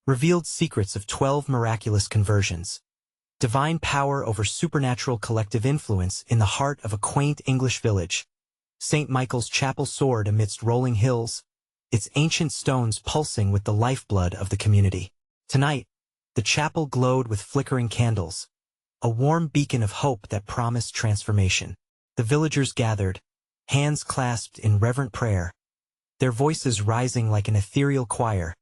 revealed secrets of 12 miraculous conversions. Divine power over supernatural collective influence in the heart of a quaint English village. St. Michael's Chapel soared amidst rolling hills, its ancient stones pulsing with the lifeblood of the community. Tonight, the chapel glowed with flickering candles, a warm beacon of hope that promised transformation. The villagers gathered, hands clasped in reverent prayer, their voices rising like an ethereal choir,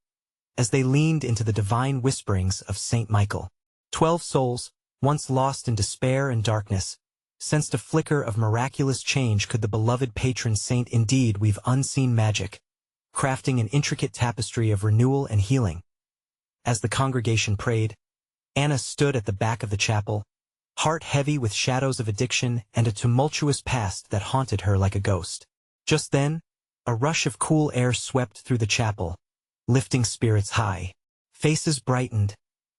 as they leaned into the divine whisperings of St. Michael. 12 souls, once lost in despair and darkness, sensed a flicker of miraculous change. Could the beloved patron saint indeed weave unseen magic, crafting an intricate tapestry of renewal and healing? As the congregation prayed, Anna stood at the back of the chapel, heart heavy with shadows of addiction and a tumultuous past that haunted her like a ghost. Just then, a rush of cool air swept through the chapel, lifting spirits high. Faces brightened,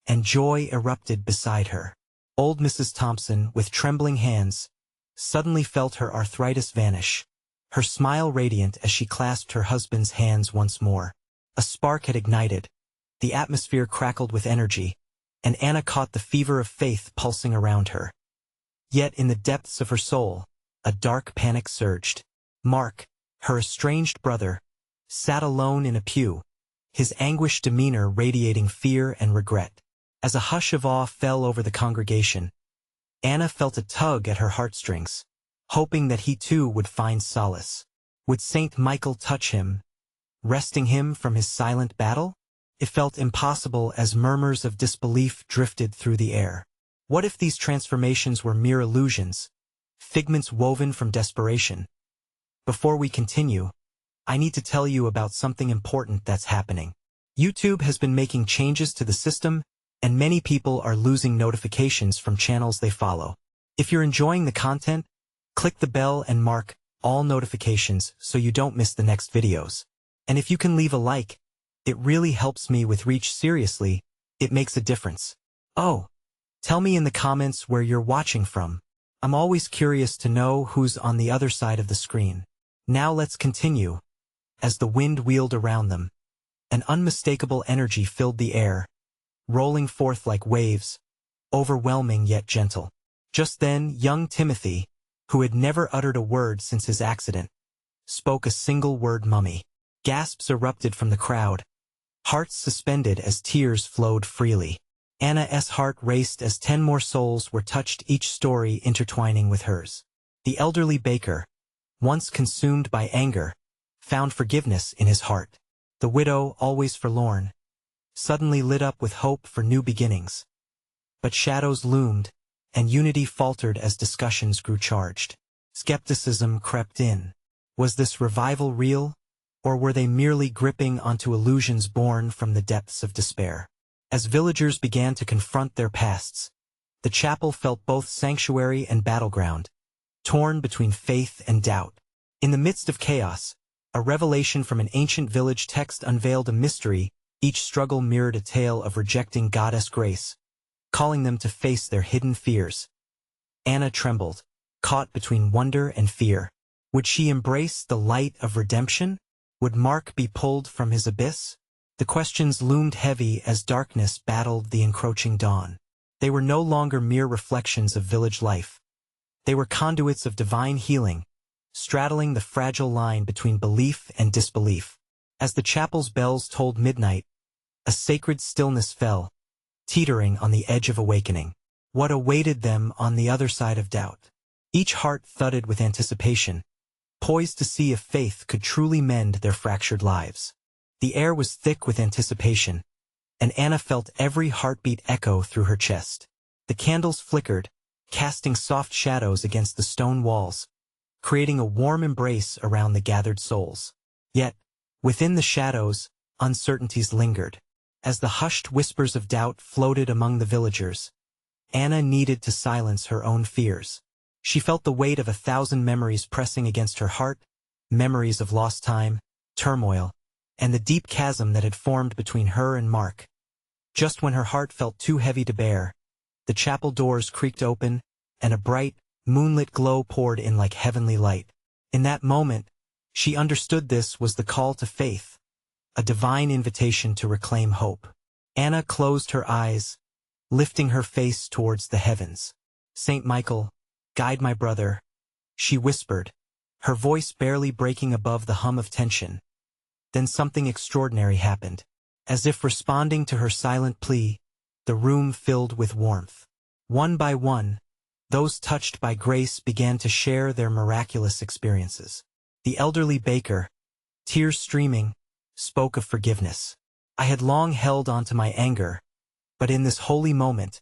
and joy erupted beside her. Old Mrs. Thompson, with trembling hands, suddenly felt her arthritis vanish, her smile radiant as she clasped her husband's hands once more. A spark had ignited, the atmosphere crackled with energy, and Anna caught the fever of faith pulsing around her. Yet in the depths of her soul, a dark panic surged. Mark, her estranged brother, sat alone in a pew, his anguished demeanor radiating fear and regret. As a hush of awe fell over the congregation, Anna felt a tug at her heartstrings, hoping that he too would find solace. Would St. Michael touch him, wresting him from his silent battle? It felt impossible as murmurs of disbelief drifted through the air. What if these transformations were mere illusions, figments woven from desperation? Before we continue, I need to tell you about something important that's happening. YouTube has been making changes to the system, and many people are losing notifications from channels they follow. If you're enjoying the content, click the bell and mark all notifications so you don't miss the next videos. And if you can leave a like, it really helps me with reach. Seriously, it makes a difference. Oh, tell me in the comments where you're watching from. I'm always curious to know who's on the other side of the screen. Now let's continue. As the wind wheeled around them, an unmistakable energy filled the air, rolling forth like waves, overwhelming yet gentle. Just then, young Timothy, who had never uttered a word since his accident, spoke a single word: "Mummy." Gasps erupted from the crowd, hearts suspended as tears flowed freely. Anna's heart raced as 10 more souls were touched, each story intertwining with hers. The elderly baker, once consumed by anger, found forgiveness in his heart. The widow, always forlorn, suddenly lit up with hope for new beginnings. But shadows loomed, and unity faltered as discussions grew charged. Skepticism crept in. Was this revival real, or were they merely gripping onto illusions born from the depths of despair? As villagers began to confront their pasts, the chapel felt both sanctuary and battleground, torn between faith and doubt. In the midst of chaos, a revelation from an ancient village text unveiled a mystery. Each struggle mirrored a tale of rejecting Goddess grace, calling them to face their hidden fears. Anna trembled, caught between wonder and fear. Would she embrace the light of redemption? Would Mark be pulled from his abyss? The questions loomed heavy as darkness battled the encroaching dawn. They were no longer mere reflections of village life. They were conduits of divine healing, straddling the fragile line between belief and disbelief. As the chapel's bells tolled midnight, a sacred stillness fell, teetering on the edge of awakening. What awaited them on the other side of doubt? Each heart thudded with anticipation, poised to see if faith could truly mend their fractured lives. The air was thick with anticipation, and Anna felt every heartbeat echo through her chest. The candles flickered, casting soft shadows against the stone walls, creating a warm embrace around the gathered souls. Yet, within the shadows, uncertainties lingered. As the hushed whispers of doubt floated among the villagers, Anna needed to silence her own fears. She felt the weight of 1,000 memories pressing against her heart, memories of lost time, turmoil, and the deep chasm that had formed between her and Mark. Just when her heart felt too heavy to bear, the chapel doors creaked open, and a bright, moonlit glow poured in like heavenly light. In that moment, she understood this was the call to faith, a divine invitation to reclaim hope. Anna closed her eyes, lifting her face towards the heavens. "Saint Michael, guide my brother," she whispered, her voice barely breaking above the hum of tension. Then something extraordinary happened. As if responding to her silent plea, the room filled with warmth. One by one, those touched by grace began to share their miraculous experiences. The elderly baker, tears streaming, spoke of forgiveness. "I had long held on to my anger, but in this holy moment,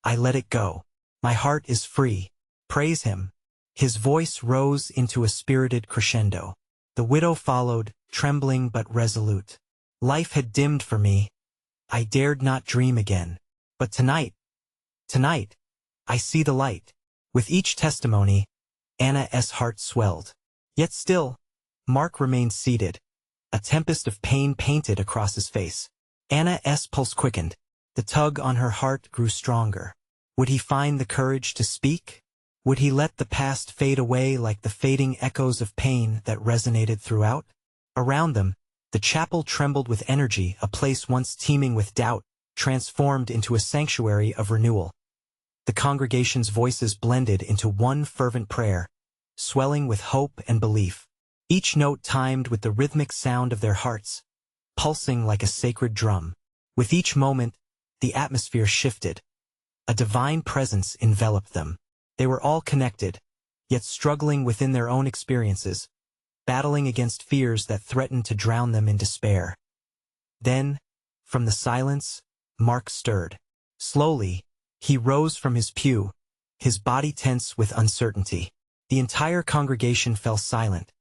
I let it go. My heart is free. Praise him." His voice rose into a spirited crescendo. The widow followed, trembling but resolute. "Life had dimmed for me. I dared not dream again. But tonight, I see the light." With each testimony, Anna's heart swelled. Yet still, Mark remained seated, a tempest of pain painted across his face. Anna's pulse quickened. The tug on her heart grew stronger. Would he find the courage to speak? Would he let the past fade away like the fading echoes of pain that resonated throughout? Around them, the chapel trembled with energy, a place once teeming with doubt, transformed into a sanctuary of renewal. The congregation's voices blended into one fervent prayer, swelling with hope and belief, each note timed with the rhythmic sound of their hearts, pulsing like a sacred drum. With each moment, the atmosphere shifted. A divine presence enveloped them. They were all connected, yet struggling within their own experiences, battling against fears that threatened to drown them in despair. Then, from the silence, Mark stirred. Slowly, he rose from his pew, his body tense with uncertainty. The entire congregation fell silent,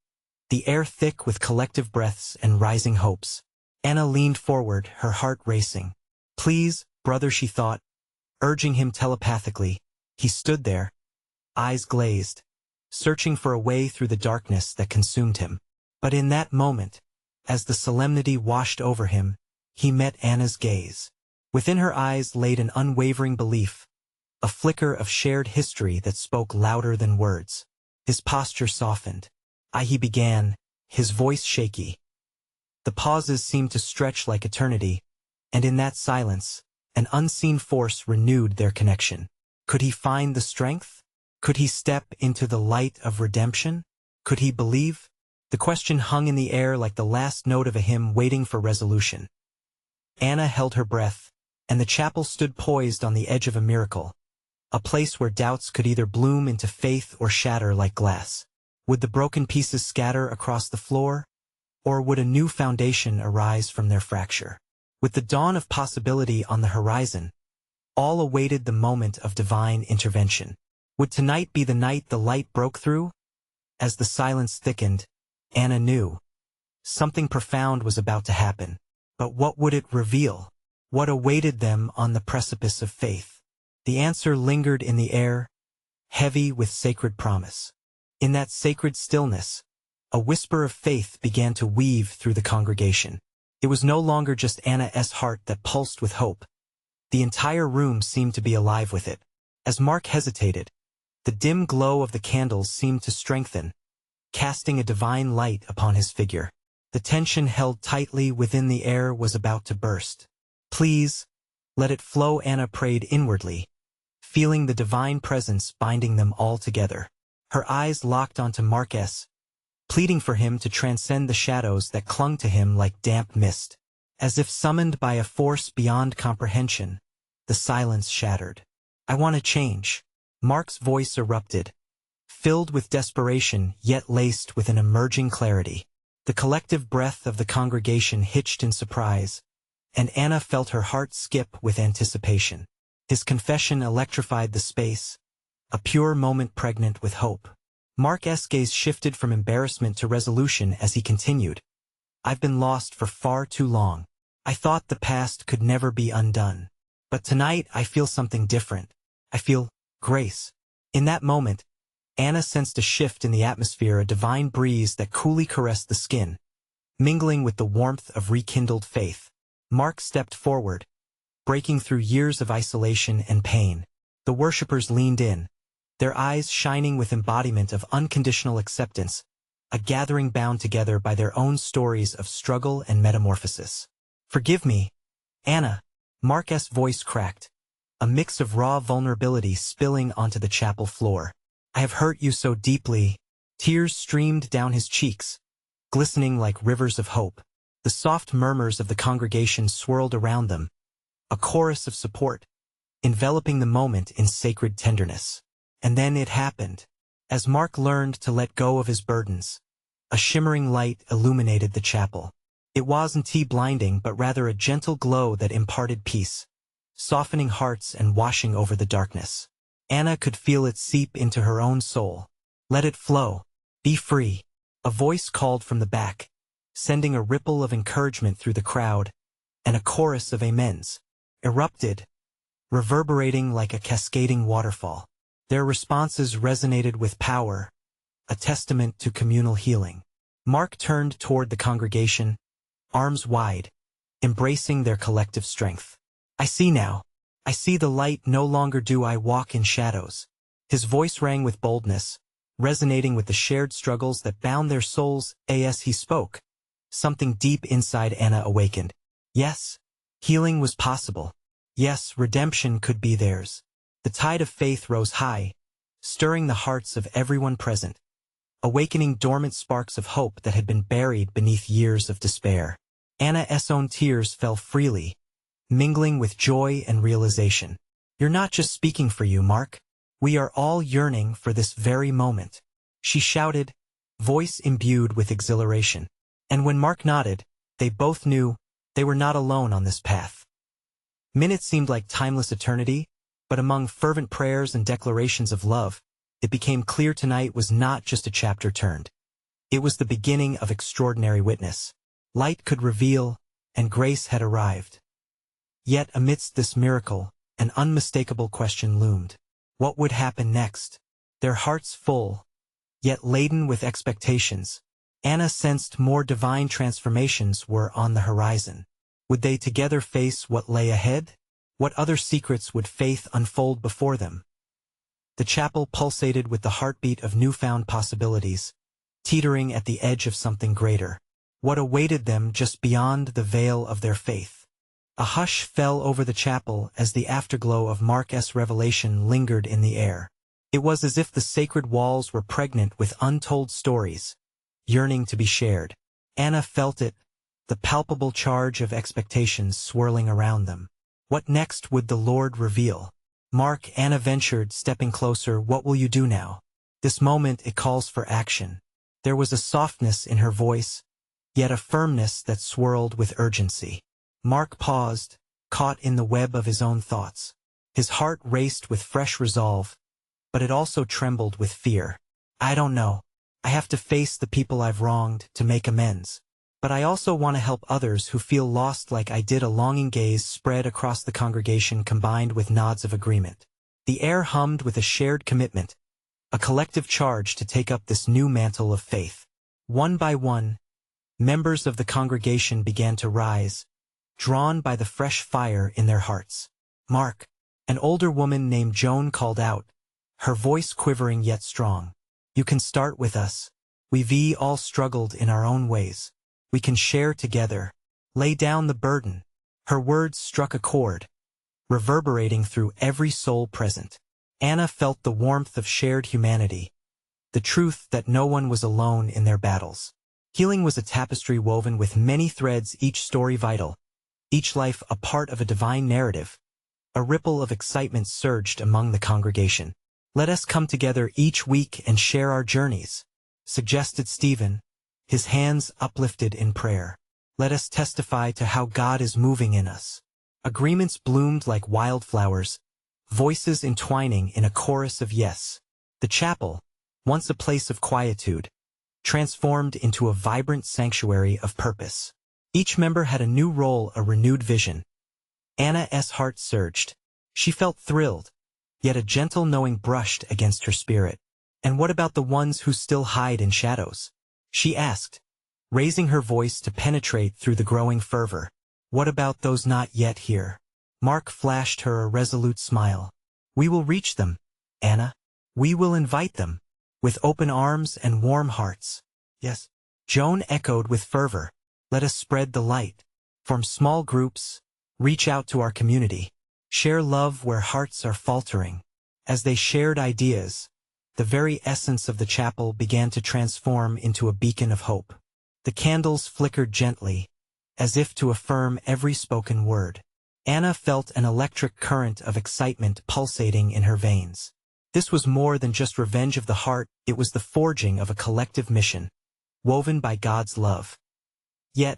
the air thick with collective breaths and rising hopes. Anna leaned forward, her heart racing. "Please, brother," she thought, urging him telepathically. He stood there, eyes glazed, searching for a way through the darkness that consumed him. But in that moment, as the solemnity washed over him, he met Anna's gaze. Within her eyes laid an unwavering belief, a flicker of shared history that spoke louder than words. His posture softened. He began, his voice shaky. The pauses seemed to stretch like eternity, and in that silence, an unseen force renewed their connection. Could he find the strength? Could he step into the light of redemption? Could he believe? The question hung in the air like the last note of a hymn waiting for resolution. Anna held her breath, and the chapel stood poised on the edge of a miracle, a place where doubts could either bloom into faith or shatter like glass. Would the broken pieces scatter across the floor, or would a new foundation arise from their fracture? With the dawn of possibility on the horizon, all awaited the moment of divine intervention. Would tonight be the night the light broke through? As the silence thickened, Anna knew something profound was about to happen. But what would it reveal? What awaited them on the precipice of faith? The answer lingered in the air, heavy with sacred promise. In that sacred stillness, a whisper of faith began to weave through the congregation. It was no longer just Anna's heart that pulsed with hope. The entire room seemed to be alive with it. As Mark hesitated, the dim glow of the candles seemed to strengthen, casting a divine light upon his figure. The tension held tightly within the air was about to burst. "Please, let it flow," Anna prayed inwardly, feeling the divine presence binding them all together. Her eyes locked onto Mark's, pleading for him to transcend the shadows that clung to him like damp mist. As if summoned by a force beyond comprehension, the silence shattered. "I want to change." Mark's voice erupted, filled with desperation yet laced with an emerging clarity. The collective breath of the congregation hitched in surprise, and Anna felt her heart skip with anticipation. His confession electrified the space, a pure moment pregnant with hope. Mark's gaze shifted from embarrassment to resolution as he continued. "I've been lost for far too long. I thought the past could never be undone. But tonight I feel something different. I feel grace." In that moment, Anna sensed a shift in the atmosphere, a divine breeze that coolly caressed the skin, mingling with the warmth of rekindled faith. Mark stepped forward, breaking through years of isolation and pain. The worshippers leaned in, their eyes shining with embodiment of unconditional acceptance, a gathering bound together by their own stories of struggle and metamorphosis. "Forgive me, Anna," Mark's voice cracked, a mix of raw vulnerability spilling onto the chapel floor. I have hurt you so deeply. Tears streamed down his cheeks, glistening like rivers of hope. The soft murmurs of the congregation swirled around them, a chorus of support, enveloping the moment in sacred tenderness. And then it happened. As Mark learned to let go of his burdens, a shimmering light illuminated the chapel. It wasn't blinding, but rather a gentle glow that imparted peace, softening hearts and washing over the darkness. Anna could feel it seep into her own soul. Let it flow. Be free. A voice called from the back, sending a ripple of encouragement through the crowd, and a chorus of amens erupted, reverberating like a cascading waterfall. Their responses resonated with power, a testament to communal healing. Mark turned toward the congregation, arms wide, embracing their collective strength. I see now. I see the light, no longer do I walk in shadows. His voice rang with boldness, resonating with the shared struggles that bound their souls. As he spoke, something deep inside Anna awakened. Yes, healing was possible. Yes, redemption could be theirs. The tide of faith rose high, stirring the hearts of everyone present, awakening dormant sparks of hope that had been buried beneath years of despair. Anna's own tears fell freely, mingling with joy and realization. You're not just speaking for you, Mark. We are all yearning for this very moment, she shouted, voice imbued with exhilaration. And when Mark nodded, they both knew they were not alone on this path. Minutes seemed like timeless eternity, but among fervent prayers and declarations of love, it became clear tonight was not just a chapter turned. It was the beginning of extraordinary witness. Light could reveal, and grace had arrived. Yet amidst this miracle, an unmistakable question loomed. What would happen next? Their hearts full, yet laden with expectations, Anna sensed more divine transformations were on the horizon. Would they together face what lay ahead? What other secrets would faith unfold before them? The chapel pulsated with the heartbeat of newfound possibilities, teetering at the edge of something greater. What awaited them just beyond the veil of their faith? A hush fell over the chapel as the afterglow of Mark's revelation lingered in the air. It was as if the sacred walls were pregnant with untold stories, yearning to be shared. Anna felt it, the palpable charge of expectations swirling around them. What next would the Lord reveal? Mark, Anna ventured, stepping closer. What will you do now? This moment, it calls for action. There was a softness in her voice, yet a firmness that swirled with urgency. Mark paused, caught in the web of his own thoughts. His heart raced with fresh resolve, but it also trembled with fear. I don't know. I have to face the people I've wronged to make amends. But I also want to help others who feel lost like I did. A longing gaze spread across the congregation, combined with nods of agreement. The air hummed with a shared commitment, a collective charge to take up this new mantle of faith. One by one, members of the congregation began to rise, drawn by the fresh fire in their hearts. Mark, an older woman named Joan, called out, her voice quivering yet strong. You can start with us. We've all struggled in our own ways. We can share together. Lay down the burden. Her words struck a chord, reverberating through every soul present. Anna felt the warmth of shared humanity, the truth that no one was alone in their battles. Healing was a tapestry woven with many threads, each story vital, each life a part of a divine narrative. A ripple of excitement surged among the congregation. Let us come together each week and share our journeys, suggested Stephen, his hands uplifted in prayer. Let us testify to how God is moving in us. Agreements bloomed like wildflowers, voices entwining in a chorus of yes. The chapel, once a place of quietude, transformed into a vibrant sanctuary of purpose. Each member had a new role, a renewed vision. Anna's heart surged. She felt thrilled, yet a gentle knowing brushed against her spirit. And what about the ones who still hide in shadows? She asked, raising her voice to penetrate through the growing fervor. What about those not yet here? Mark flashed her a resolute smile. We will reach them, Anna. We will invite them, with open arms and warm hearts. Yes. Joan echoed with fervor. Let us spread the light. Form small groups, Reach out to our community. Share love where hearts are faltering. As they shared ideas, the very essence of the chapel began to transform into a beacon of hope. The candles flickered gently, as if to affirm every spoken word. Anna felt an electric current of excitement pulsating in her veins. This was more than just revenge of the heart, it was the forging of a collective mission, woven by God's love. Yet,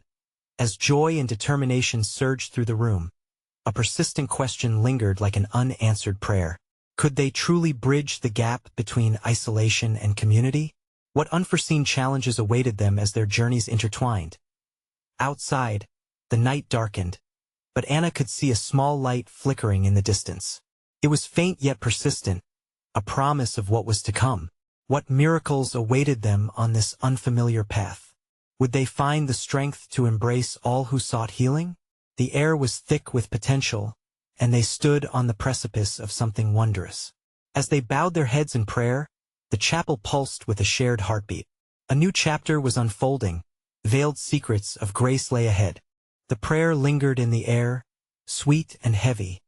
as joy and determination surged through the room, a persistent question lingered like an unanswered prayer. Could they truly bridge the gap between isolation and community? What unforeseen challenges awaited them as their journeys intertwined? Outside, the night darkened, but Anna could see a small light flickering in the distance. It was faint yet persistent, a promise of what was to come. What miracles awaited them on this unfamiliar path? Would they find the strength to embrace all who sought healing? The air was thick with potential, and they stood on the precipice of something wondrous. As they bowed their heads in prayer, the chapel pulsed with a shared heartbeat. A new chapter was unfolding, veiled secrets of grace lay ahead. The prayer lingered in the air, sweet and heavy,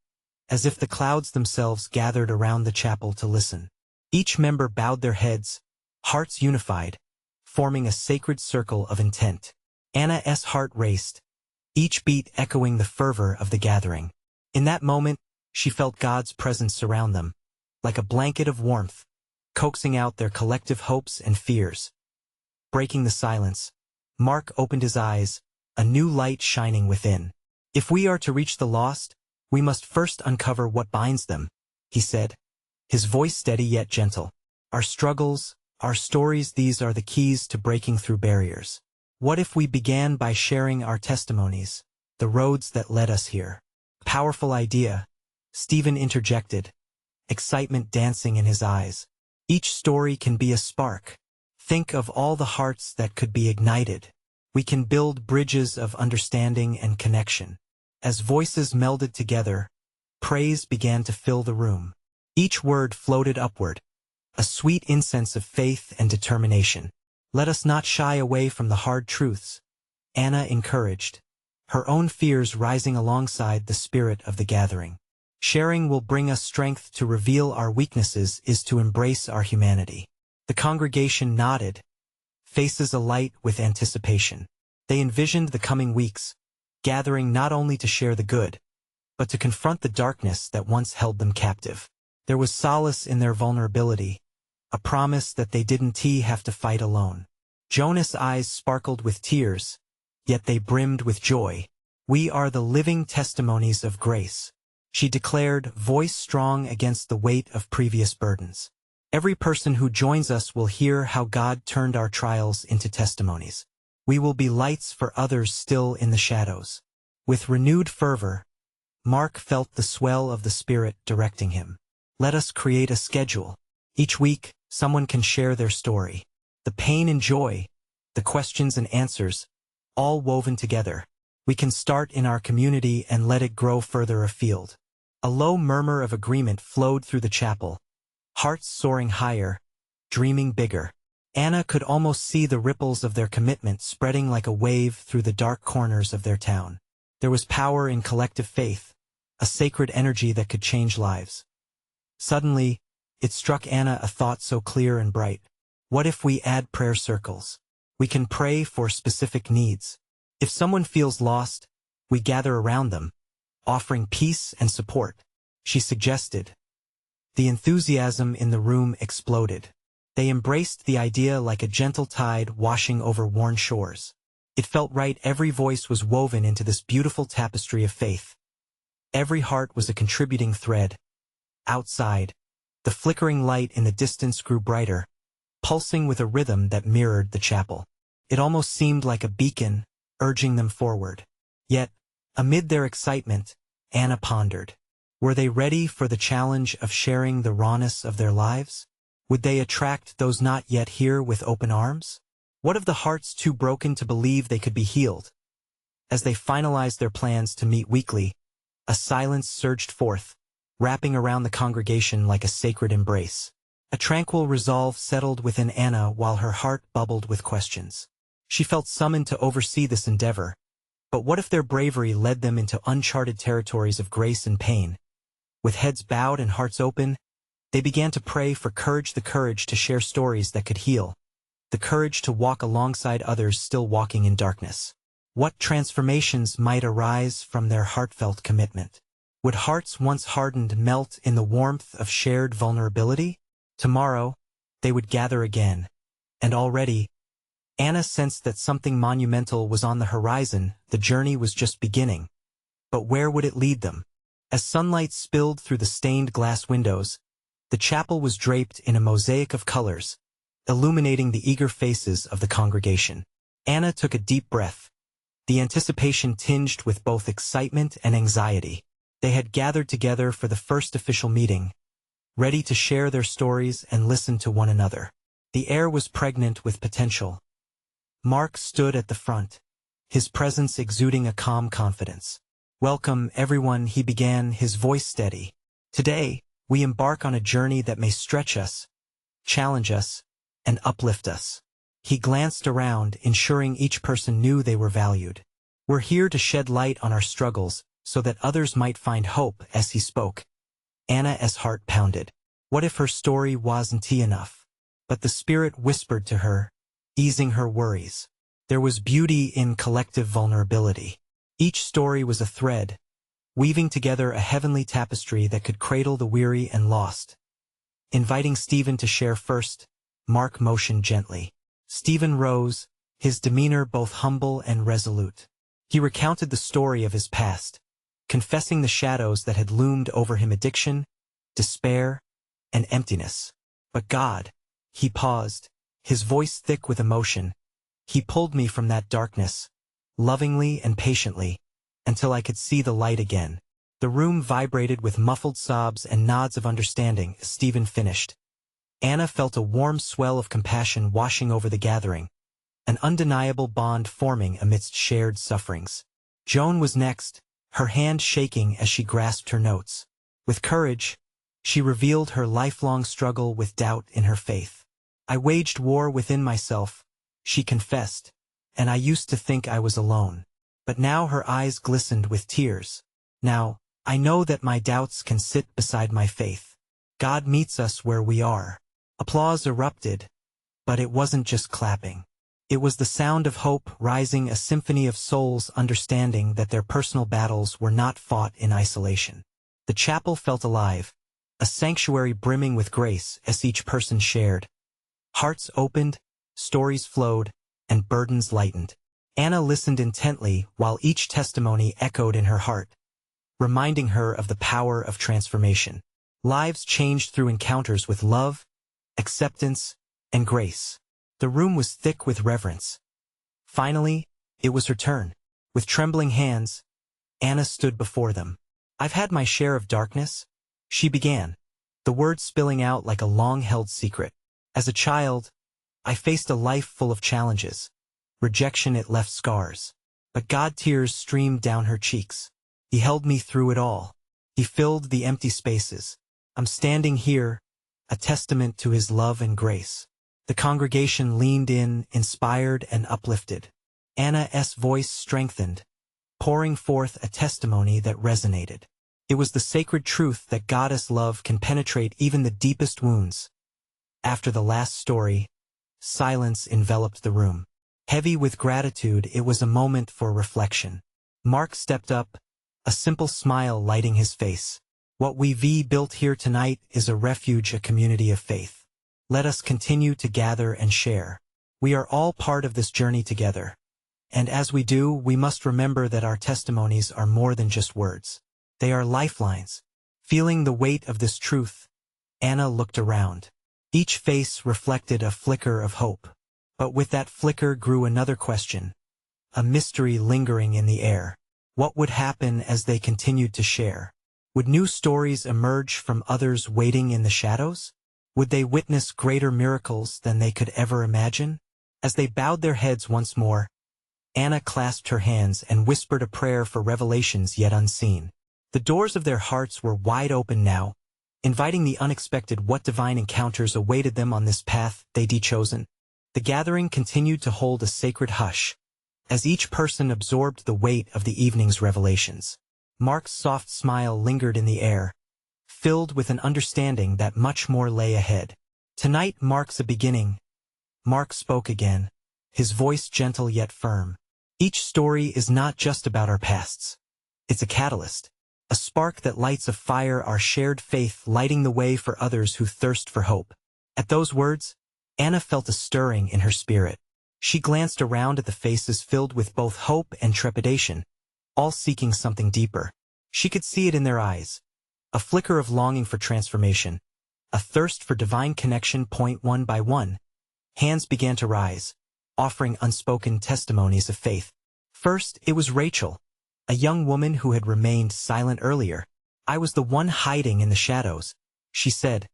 as if the clouds themselves gathered around the chapel to listen. Each member bowed their heads, hearts unified, forming a sacred circle of intent. Anna's heart raced, each beat echoing the fervor of the gathering. In that moment, she felt God's presence surround them, like a blanket of warmth, coaxing out their collective hopes and fears. Breaking the silence, Mark opened his eyes, a new light shining within. If we are to reach the lost, we must first uncover what binds them, he said, his voice steady yet gentle. Our struggles, our stories, these are the keys to breaking through barriers. What if we began by sharing our testimonies, the roads that led us here? Powerful idea, Stephen interjected, excitement dancing in his eyes. Each story can be a spark. Think of all the hearts that could be ignited. We can build bridges of understanding and connection. As voices melded together, praise began to fill the room. Each word floated upward, a sweet incense of faith and determination. Let us not shy away from the hard truths, Anna encouraged, her own fears rising alongside the spirit of the gathering. Sharing will bring us strength. To reveal our weaknesses is to embrace our humanity. The congregation nodded, faces alight with anticipation. They envisioned the coming weeks, gathering not only to share the good, but to confront the darkness that once held them captive. There was solace in their vulnerability, a promise that they didn't have to fight alone. Jonah's eyes sparkled with tears, yet they brimmed with joy. We are the living testimonies of grace, she declared, voice strong against the weight of previous burdens. Every person who joins us will hear how God turned our trials into testimonies. We will be lights for others still in the shadows. With renewed fervor, Mark felt the swell of the Spirit directing him. Let us create a schedule. Each week, someone can share their story. The pain and joy, the questions and answers, all woven together. We can start in our community and let it grow further afield. A low murmur of agreement flowed through the chapel, hearts soaring higher, dreaming bigger. Anna could almost see the ripples of their commitment spreading like a wave through the dark corners of their town. There was power in collective faith, a sacred energy that could change lives. Suddenly, it struck Anna a thought so clear and bright. What if we add prayer circles? We can pray for specific needs. If someone feels lost, we gather around them, offering peace and support, she suggested. The enthusiasm in the room exploded. They embraced the idea like a gentle tide washing over worn shores. It felt right. Every voice was woven into this beautiful tapestry of faith. Every heart was a contributing thread. Outside, the flickering light in the distance grew brighter, pulsing with a rhythm that mirrored the chapel. It almost seemed like a beacon, urging them forward. Yet, amid their excitement, Anna pondered. Were they ready for the challenge of sharing the rawness of their lives? Would they attract those not yet here with open arms? What of the hearts too broken to believe they could be healed? As they finalized their plans to meet weekly, a silence surged forth, wrapping around the congregation like a sacred embrace. A tranquil resolve settled within Anna while her heart bubbled with questions. She felt summoned to oversee this endeavor, But what if their bravery led them into uncharted territories of grace and pain? With heads bowed and hearts open, they began to pray for the courage to share stories that could heal, the courage to walk alongside others still walking in darkness. What transformations might arise from their heartfelt commitment? Would hearts once hardened melt in the warmth of shared vulnerability? Tomorrow, they would gather again. And already, Anna sensed that something monumental was on the horizon. The journey was just beginning. But where would it lead them? As sunlight spilled through the stained glass windows, the chapel was draped in a mosaic of colors, illuminating the eager faces of the congregation. Anna took a deep breath, the anticipation tinged with both excitement and anxiety. They had gathered together for the first official meeting, ready to share their stories and listen to one another. The air was pregnant with potential. Mark stood at the front, his presence exuding a calm confidence. "Welcome, everyone," he began, his voice steady. "Today, we embark on a journey that may stretch us, challenge us, and uplift us." He glanced around, ensuring each person knew they were valued. "We're here to shed light on our struggles, so that others might find hope." As he spoke, Anna's heart pounded. What if her story wasn't enough? But the Spirit whispered to her, easing her worries. There was beauty in collective vulnerability. Each story was a thread, weaving together a heavenly tapestry that could cradle the weary and lost. Inviting Stephen to share first, Mark motioned gently. Stephen rose, his demeanor both humble and resolute. He recounted the story of his past, confessing the shadows that had loomed over him: addiction, despair, and emptiness. "But God," he paused, his voice thick with emotion, "He pulled me from that darkness, lovingly and patiently, until I could see the light again." The room vibrated with muffled sobs and nods of understanding as Stephen finished. Anna felt a warm swell of compassion washing over the gathering, an undeniable bond forming amidst shared sufferings. Joan was next, her hand shaking as she grasped her notes. With courage, she revealed her lifelong struggle with doubt in her faith. "I waged war within myself," she confessed, "and I used to think I was alone." But now her eyes glistened with tears. "Now, I know that my doubts can sit beside my faith. God meets us where we are." Applause erupted, but it wasn't just clapping. It was the sound of hope rising, a symphony of souls understanding that their personal battles were not fought in isolation. The chapel felt alive, a sanctuary brimming with grace as each person shared. Hearts opened, stories flowed, and burdens lightened. Anna listened intently while each testimony echoed in her heart, reminding her of the power of transformation. Lives changed through encounters with love, acceptance, and grace. The room was thick with reverence. Finally, it was her turn. With trembling hands, Anna stood before them. "I've had my share of darkness," she began, the words spilling out like a long-held secret. "As a child, I faced a life full of challenges. Rejection, it left scars. But God." Tears streamed down her cheeks. "He held me through it all. He filled the empty spaces. I'm standing here, a testament to His love and grace." The congregation leaned in, inspired and uplifted. Anna's voice strengthened, pouring forth a testimony that resonated. It was the sacred truth that God's love can penetrate even the deepest wounds. After the last story, silence enveloped the room. Heavy with gratitude, it was a moment for reflection. Mark stepped up, a simple smile lighting his face. "What we've built here tonight is a refuge, a community of faith. Let us continue to gather and share. We are all part of this journey together. And as we do, we must remember that our testimonies are more than just words. They are lifelines." Feeling the weight of this truth, Anna looked around. Each face reflected a flicker of hope. But with that flicker grew another question, a mystery lingering in the air. What would happen as they continued to share? Would new stories emerge from others waiting in the shadows? Would they witness greater miracles than they could ever imagine? As they bowed their heads once more, Anna clasped her hands and whispered a prayer for revelations yet unseen. The doors of their hearts were wide open now, inviting the unexpected. What divine encounters awaited them on this path they'd chosen? The gathering continued to hold a sacred hush, as each person absorbed the weight of the evening's revelations. Mark's soft smile lingered in the air, filled with an understanding that much more lay ahead. Tonight marks a beginning. Mark spoke again, his voice gentle yet firm. Each story is not just about our pasts. It's a catalyst, a spark that lights a fire, our shared faith lighting the way for others who thirst for hope. At those words, Anna felt a stirring in her spirit. She glanced around at the faces filled with both hope and trepidation, all seeking something deeper. She could see it in their eyes, a flicker of longing for transformation, a thirst for divine connection. One by one, hands began to rise, offering unspoken testimonies of faith. First, it was Rachel, a young woman who had remained silent earlier. "I was the one hiding in the shadows," she said,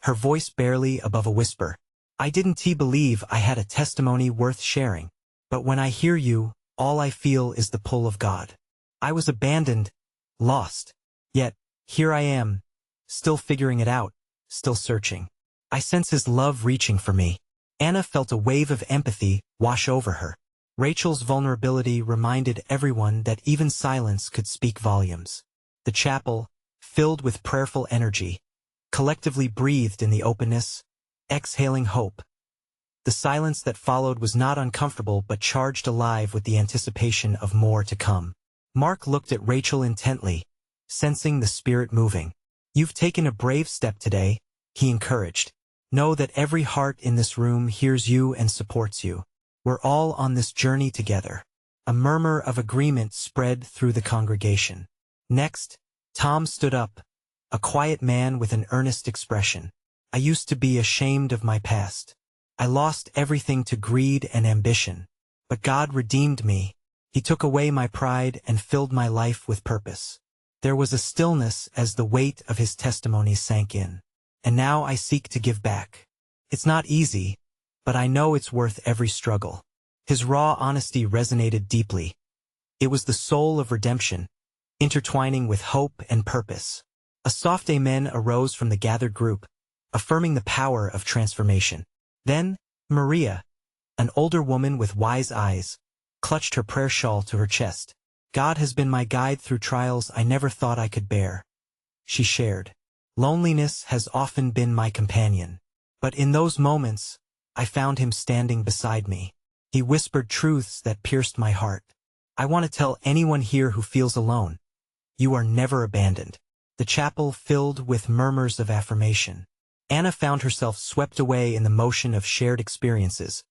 her voice barely above a whisper. "I didn't believe I had a testimony worth sharing. But when I hear you, all I feel is the pull of God. I was abandoned, lost. Yet, here I am, still figuring it out, still searching. I sense His love reaching for me." Anna felt a wave of empathy wash over her. Rachel's vulnerability reminded everyone that even silence could speak volumes. The chapel, filled with prayerful energy, collectively breathed in the openness, exhaling hope. The silence that followed was not uncomfortable but charged alive with the anticipation of more to come. Mark looked at Rachel intently, sensing the spirit moving. "You've taken a brave step today," he encouraged. "Know that every heart in this room hears you and supports you. We're all on this journey together." A murmur of agreement spread through the congregation. Next, Tom stood up, a quiet man with an earnest expression. "I used to be ashamed of my past. I lost everything to greed and ambition. But God redeemed me. He took away my pride and filled my life with purpose." There was a stillness as the weight of his testimony sank in. "And now I seek to give back. It's not easy, but I know it's worth every struggle." His raw honesty resonated deeply. It was the soul of redemption, intertwining with hope and purpose. A soft amen arose from the gathered group, affirming the power of transformation. Then, Maria, an older woman with wise eyes, clutched her prayer shawl to her chest. "God has been my guide through trials I never thought I could bear," she shared. "Loneliness has often been my companion. But in those moments, I found Him standing beside me. He whispered truths that pierced my heart. I want to tell anyone here who feels alone, you are never abandoned." The chapel filled with murmurs of affirmation. Anna found herself swept away in the motion of shared experiences,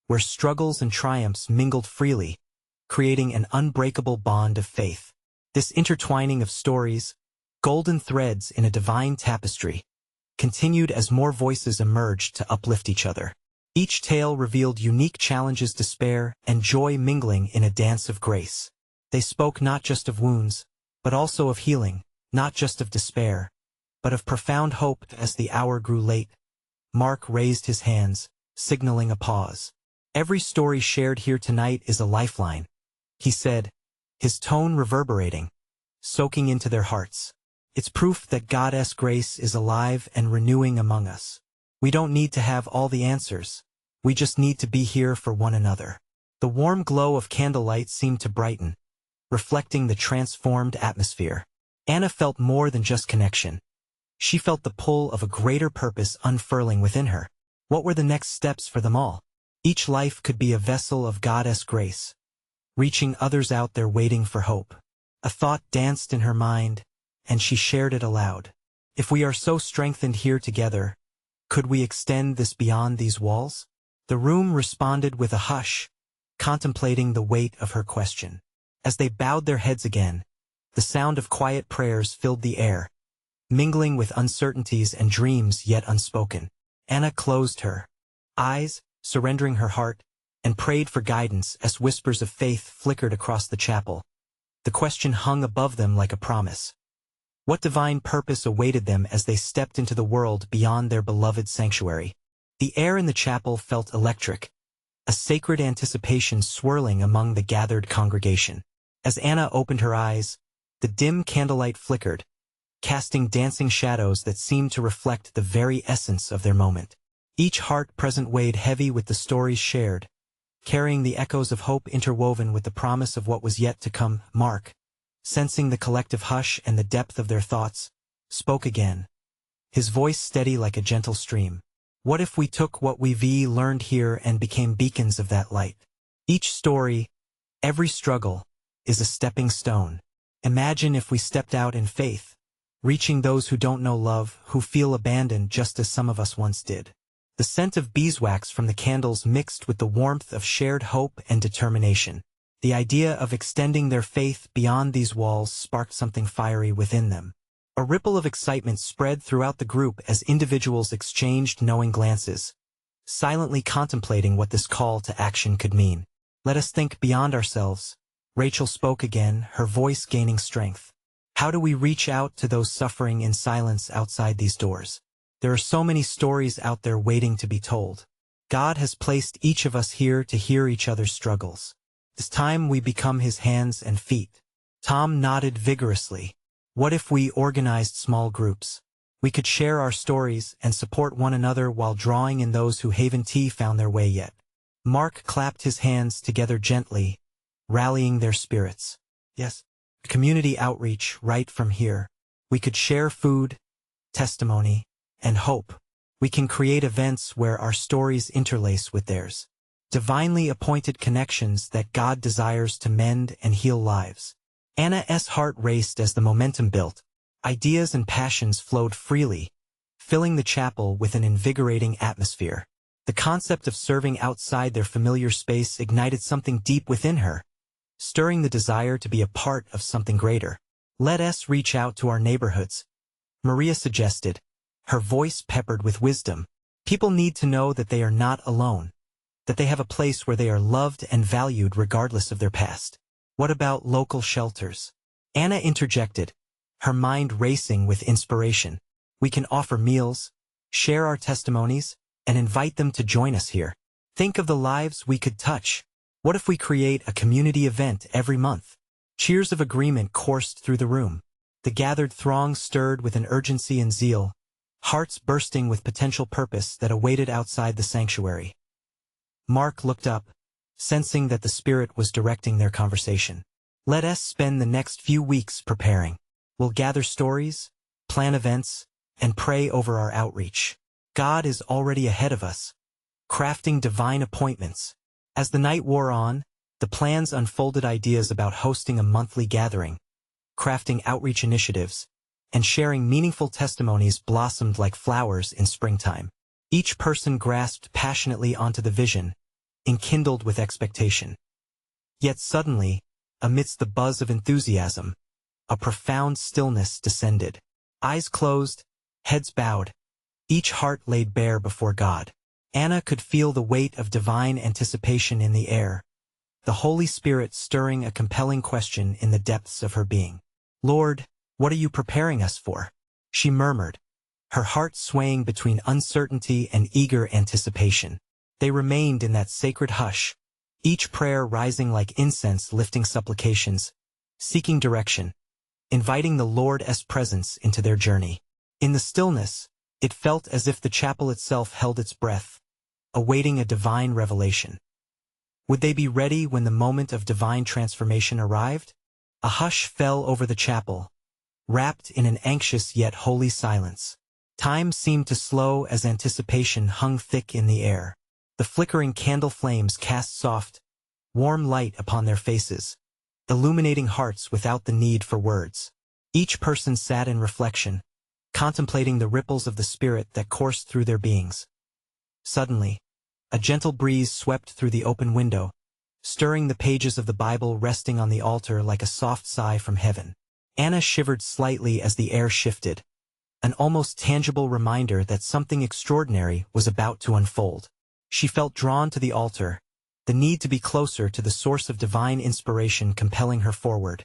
where struggles and triumphs mingled freely, creating an unbreakable bond of faith. This intertwining of stories, golden threads in a divine tapestry, continued as more voices emerged to uplift each other. Each tale revealed unique challenges, despair, and joy mingling in a dance of grace. They spoke not just of wounds, but also of healing, not just of despair, but of profound hope. As the hour grew late, Mark raised his hands, signaling a pause. "Every story shared here tonight is a lifeline," he said, his tone reverberating, soaking into their hearts. "It's proof that God's grace is alive and renewing among us. We don't need to have all the answers. We just need to be here for one another." The warm glow of candlelight seemed to brighten, reflecting the transformed atmosphere. Anna felt more than just connection. She felt the pull of a greater purpose unfurling within her. What were the next steps for them all? Each life could be a vessel of God's grace, reaching others out there waiting for hope. A thought danced in her mind, and she shared it aloud. "If we are so strengthened here together, could we extend this beyond these walls?" The room responded with a hush, contemplating the weight of her question. As they bowed their heads again, the sound of quiet prayers filled the air, mingling with uncertainties and dreams yet unspoken. Anna closed her eyes, surrendering her heart, and prayed for guidance as whispers of faith flickered across the chapel. The question hung above them like a promise. What divine purpose awaited them as they stepped into the world beyond their beloved sanctuary? The air in the chapel felt electric, a sacred anticipation swirling among the gathered congregation. As Anna opened her eyes, the dim candlelight flickered, casting dancing shadows that seemed to reflect the very essence of their moment. Each heart present weighed heavy with the stories shared, carrying the echoes of hope interwoven with the promise of what was yet to come. Mark, sensing the collective hush and the depth of their thoughts, spoke again, his voice steady like a gentle stream. What if we took what we've learned here and became beacons of that light? Each story, every struggle, is a stepping stone. Imagine if we stepped out in faith, reaching those who don't know love, who feel abandoned just as some of us once did. The scent of beeswax from the candles mixed with the warmth of shared hope and determination. The idea of extending their faith beyond these walls sparked something fiery within them. A ripple of excitement spread throughout the group as individuals exchanged knowing glances, silently contemplating what this call to action could mean. Let us think beyond ourselves. Rachel spoke again, her voice gaining strength. How do we reach out to those suffering in silence outside these doors? There are so many stories out there waiting to be told. God has placed each of us here to hear each other's struggles. It's time we become his hands and feet. Tom nodded vigorously. What if we organized small groups? We could share our stories and support one another while drawing in those who haven't found their way yet. Mark clapped his hands together gently, rallying their spirits. Yes, community outreach right from here. We could share food, testimony, and hope. We can create events where our stories interlace with theirs. Divinely appointed connections that God desires to mend and heal lives. Anna's heart raced as the momentum built. Ideas and passions flowed freely, filling the chapel with an invigorating atmosphere. The concept of serving outside their familiar space ignited something deep within her, stirring the desire to be a part of something greater. Let us reach out to our neighborhoods, Maria suggested, her voice peppered with wisdom. People need to know that they are not alone, that they have a place where they are loved and valued regardless of their past. What about local shelters? Anna interjected, her mind racing with inspiration. We can offer meals, share our testimonies, and invite them to join us here. Think of the lives we could touch. What if we create a community event every month? Cheers of agreement coursed through the room. The gathered throng stirred with an urgency and zeal, hearts bursting with potential purpose that awaited outside the sanctuary. Mark looked up, sensing that the Spirit was directing their conversation. Let us spend the next few weeks preparing. We'll gather stories, plan events, and pray over our outreach. God is already ahead of us, crafting divine appointments. As the night wore on, the plans unfolded. Ideas about hosting a monthly gathering, crafting outreach initiatives, and sharing meaningful testimonies blossomed like flowers in springtime. Each person grasped passionately onto the vision, enkindled with expectation. Yet suddenly, amidst the buzz of enthusiasm, a profound stillness descended. Eyes closed, heads bowed, each heart laid bare before God. Anna could feel the weight of divine anticipation in the air, the Holy Spirit stirring a compelling question in the depths of her being. Lord, what are you preparing us for? She murmured, her heart swaying between uncertainty and eager anticipation. They remained in that sacred hush, each prayer rising like incense, lifting supplications, seeking direction, inviting the Lord's presence into their journey. In the stillness, it felt as if the chapel itself held its breath, awaiting a divine revelation. Would they be ready when the moment of divine transformation arrived? A hush fell over the chapel, wrapped in an anxious yet holy silence. Time seemed to slow as anticipation hung thick in the air. The flickering candle flames cast soft, warm light upon their faces, illuminating hearts without the need for words. Each person sat in reflection, contemplating the ripples of the Spirit that coursed through their beings. Suddenly, a gentle breeze swept through the open window, stirring the pages of the Bible resting on the altar like a soft sigh from heaven. Anna shivered slightly as the air shifted, an almost tangible reminder that something extraordinary was about to unfold. She felt drawn to the altar, the need to be closer to the source of divine inspiration compelling her forward.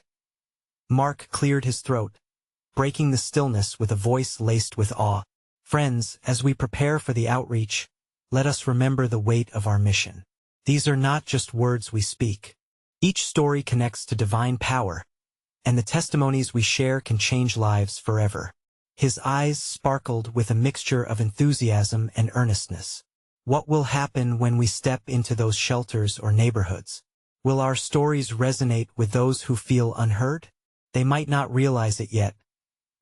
Mark cleared his throat, breaking the stillness with a voice laced with awe. Friends, as we prepare for the outreach, let us remember the weight of our mission. These are not just words we speak. Each story connects to divine power, and the testimonies we share can change lives forever. His eyes sparkled with a mixture of enthusiasm and earnestness. What will happen when we step into those shelters or neighborhoods? Will our stories resonate with those who feel unheard? They might not realize it yet,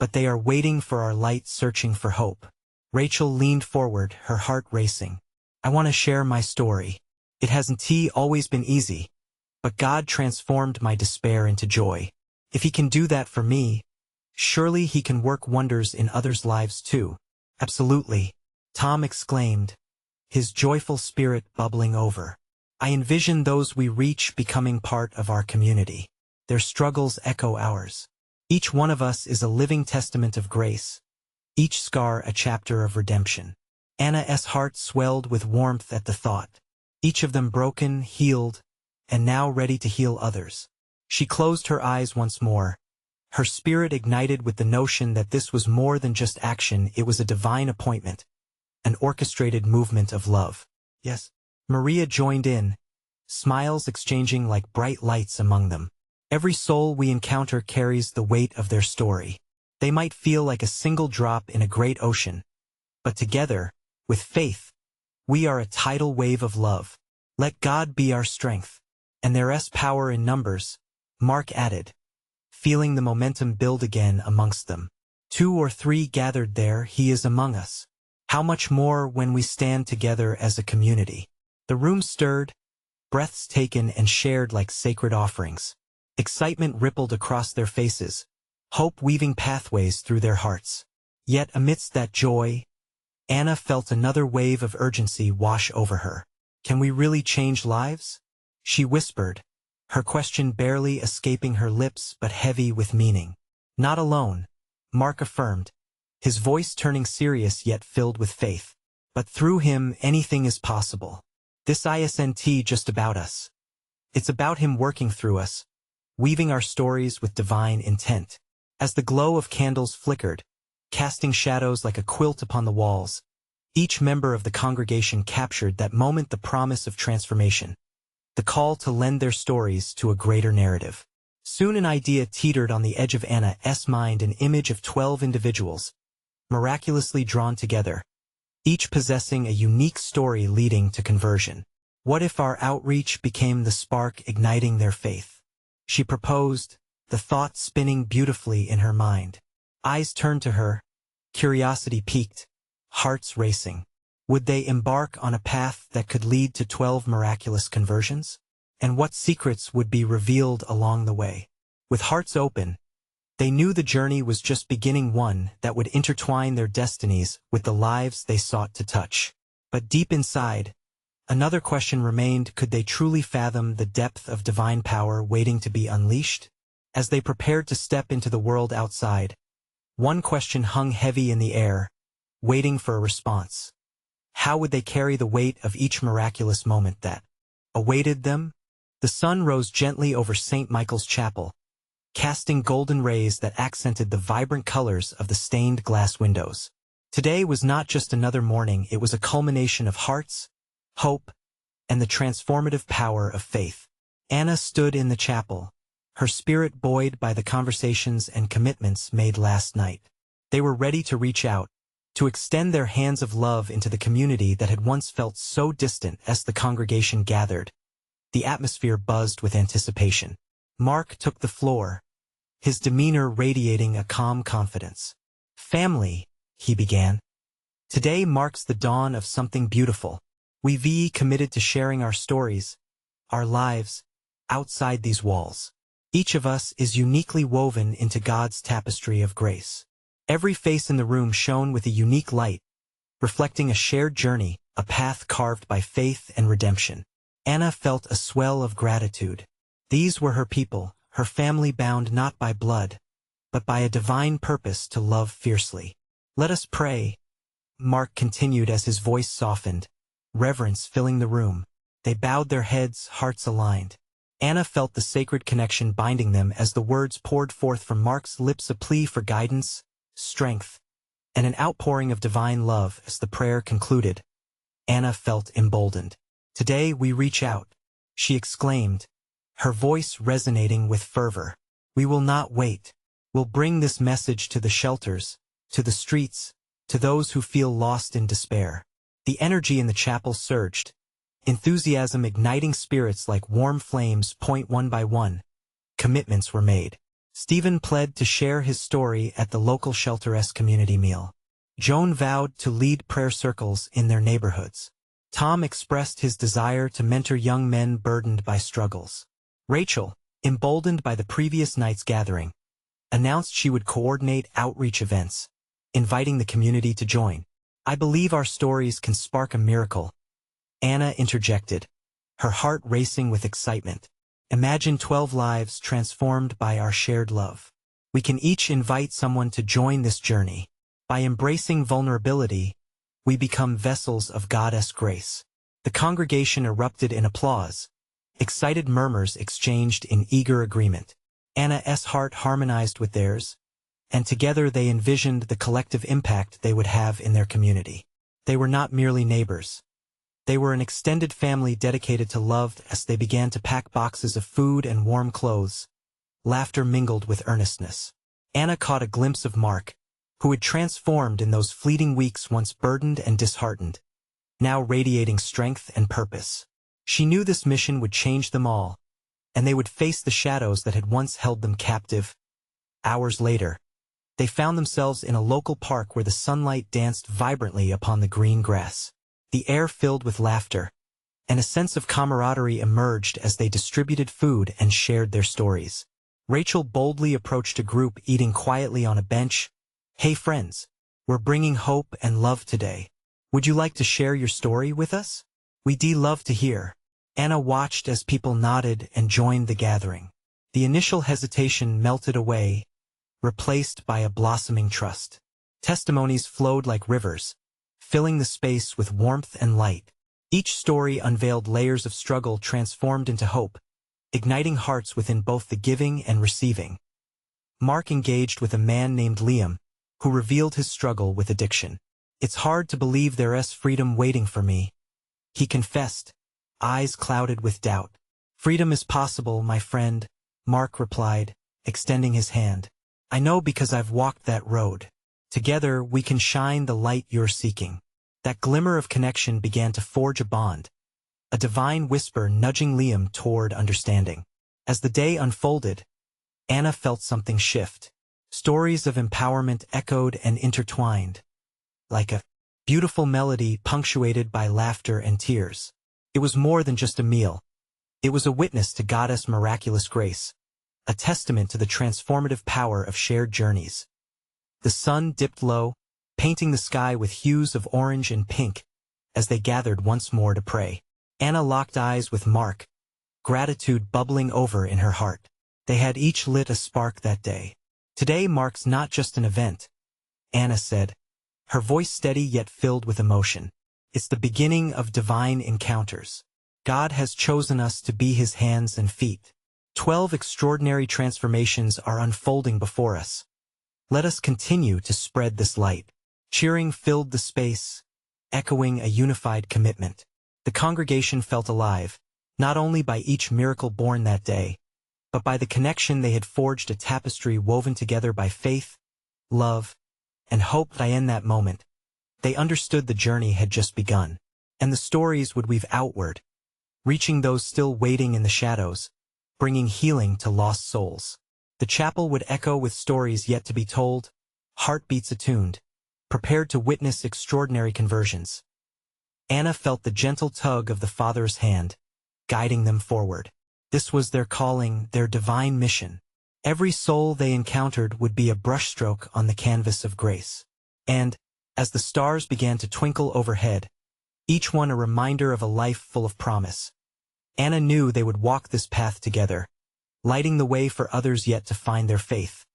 but they are waiting for our light, searching for hope. Rachel leaned forward, her heart racing. I want to share my story. It hasn't always been easy, but God transformed my despair into joy. If He can do that for me, surely He can work wonders in others' lives too. Absolutely, Tom exclaimed, his joyful spirit bubbling over. I envision those we reach becoming part of our community. Their struggles echo ours. Each one of us is a living testament of grace, each scar a chapter of redemption. Anna's heart swelled with warmth at the thought. Each of them broken, healed, and now ready to heal others. She closed her eyes once more, her spirit ignited with the notion that this was more than just action, it was a divine appointment, an orchestrated movement of love. Yes. Maria joined in, smiles exchanging like bright lights among them. Every soul we encounter carries the weight of their story. They might feel like a single drop in a great ocean, but together, with faith, we are a tidal wave of love. Let God be our strength, and there's power in numbers, Mark added, feeling the momentum build again amongst them. 2 or 3 gathered there, He is among us. How much more when we stand together as a community? The room stirred, breaths taken and shared like sacred offerings. Excitement rippled across their faces, hope weaving pathways through their hearts. Yet amidst that joy, Anna felt another wave of urgency wash over her. Can we really change lives? She whispered, her question barely escaping her lips but heavy with meaning. Not alone, Mark affirmed, his voice turning serious yet filled with faith. But through Him anything is possible. This isn't just about us. It's about Him working through us, weaving our stories with divine intent. As the glow of candles flickered, casting shadows like a quilt upon the walls, each member of the congregation captured that moment, the promise of transformation, the call to lend their stories to a greater narrative. Soon an idea teetered on the edge of Anna's mind, an image of 12 individuals, miraculously drawn together, each possessing a unique story leading to conversion. What if our outreach became the spark igniting their faith? She proposed, the thought spinning beautifully in her mind. Eyes turned to her, curiosity piqued, hearts racing. Would they embark on a path that could lead to 12 miraculous conversions? And what secrets would be revealed along the way? With hearts open, they knew the journey was just beginning, one that would intertwine their destinies with the lives they sought to touch. But deep inside, another question remained: could they truly fathom the depth of divine power waiting to be unleashed? As they prepared to step into the world outside, one question hung heavy in the air, waiting for a response. How would they carry the weight of each miraculous moment that awaited them? The sun rose gently over St. Michael's Chapel, casting golden rays that accented the vibrant colors of the stained glass windows. Today was not just another morning, it was a culmination of hearts, hope, and the transformative power of faith. Anna stood in the chapel, her spirit buoyed by the conversations and commitments made last night. They were ready to reach out, to extend their hands of love into the community that had once felt so distant. As the congregation gathered, the atmosphere buzzed with anticipation. Mark took the floor, his demeanor radiating a calm confidence. Family, he began. Today marks the dawn of something beautiful. We've committed to sharing our stories, our lives, outside these walls. Each of us is uniquely woven into God's tapestry of grace. Every face in the room shone with a unique light, reflecting a shared journey, a path carved by faith and redemption. Anna felt a swell of gratitude. These were her people, her family, bound not by blood, but by a divine purpose to love fiercely. Let us pray, Mark continued as his voice softened, reverence filling the room. They bowed their heads, hearts aligned. Anna felt the sacred connection binding them as the words poured forth from Mark's lips, a plea for guidance, strength, and an outpouring of divine love. As the prayer concluded, Anna felt emboldened. Today we reach out, she exclaimed, her voice resonating with fervor. We will not wait. We'll bring this message to the shelters, to the streets, to those who feel lost in despair. The energy in the chapel surged, enthusiasm igniting spirits like warm flames. One by one, commitments were made. Stephen pled to share his story at the local shelter-s community meal. Joan vowed to lead prayer circles in their neighborhoods. Tom expressed his desire to mentor young men burdened by struggles. Rachel, emboldened by the previous night's gathering, announced she would coordinate outreach events, inviting the community to join. "I believe our stories can spark a miracle," Anna interjected, her heart racing with excitement. "Imagine 12 lives transformed by our shared love. We can each invite someone to join this journey. By embracing vulnerability, we become vessels of God's grace." The congregation erupted in applause. Excited murmurs exchanged in eager agreement. Anna's heart harmonized with theirs, and together they envisioned the collective impact they would have in their community. They were not merely neighbors. They were an extended family dedicated to love. As they began to pack boxes of food and warm clothes, laughter mingled with earnestness. Anna caught a glimpse of Mark, who had transformed in those fleeting weeks, once burdened and disheartened, now radiating strength and purpose. She knew this mission would change them all, and they would face the shadows that had once held them captive. Hours later, they found themselves in a local park where the sunlight danced vibrantly upon the green grass. The air filled with laughter, and a sense of camaraderie emerged as they distributed food and shared their stories. Rachel boldly approached a group eating quietly on a bench. "Hey friends, we're bringing hope and love today. Would you like to share your story with us? We'd love to hear." Anna watched as people nodded and joined the gathering. The initial hesitation melted away, replaced by a blossoming trust. Testimonies flowed like rivers, filling the space with warmth and light. Each story unveiled layers of struggle transformed into hope, igniting hearts within both the giving and receiving. Mark engaged with a man named Liam, who revealed his struggle with addiction. "It's hard to believe there's freedom waiting for me," he confessed, eyes clouded with doubt. "Freedom is possible, my friend," Mark replied, extending his hand. "I know because I've walked that road. Together we can shine the light you're seeking." That glimmer of connection began to forge a bond, a divine whisper nudging Liam toward understanding. As the day unfolded, Anna felt something shift. Stories of empowerment echoed and intertwined, like a beautiful melody punctuated by laughter and tears. It was more than just a meal. It was a witness to God's miraculous grace, a testament to the transformative power of shared journeys. The sun dipped low, painting the sky with hues of orange and pink, as they gathered once more to pray. Anna locked eyes with Mark, gratitude bubbling over in her heart. They had each lit a spark that day. "Today marks not just an event," Anna said, her voice steady yet filled with emotion. "It's the beginning of divine encounters. God has chosen us to be His hands and feet. 12 extraordinary transformations are unfolding before us. Let us continue to spread this light." Cheering filled the space, echoing a unified commitment. The congregation felt alive, not only by each miracle born that day, but by the connection they had forged, a tapestry woven together by faith, love, and hope. In that moment, they understood the journey had just begun, and the stories would weave outward, reaching those still waiting in the shadows, bringing healing to lost souls. The chapel would echo with stories yet to be told, heartbeats attuned, prepared to witness extraordinary conversions. Anna felt the gentle tug of the Father's hand, guiding them forward. This was their calling, their divine mission. Every soul they encountered would be a brushstroke on the canvas of grace. And, as the stars began to twinkle overhead, each one a reminder of a life full of promise, Anna knew they would walk this path together, lighting the way for others yet to find their faith.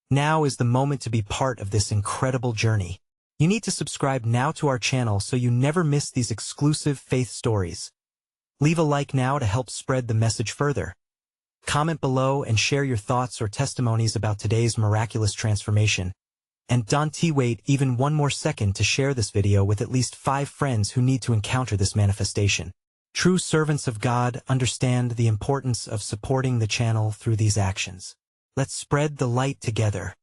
Now is the moment to be part of this incredible journey. You need to subscribe now to our channel so you never miss these exclusive faith stories. Leave a like now to help spread the message further. Comment below and share your thoughts or testimonies about today's miraculous transformation. And don't wait even one more second to share this video with at least 5 friends who need to encounter this manifestation. True servants of God understand the importance of supporting the channel through these actions. Let's spread the light together.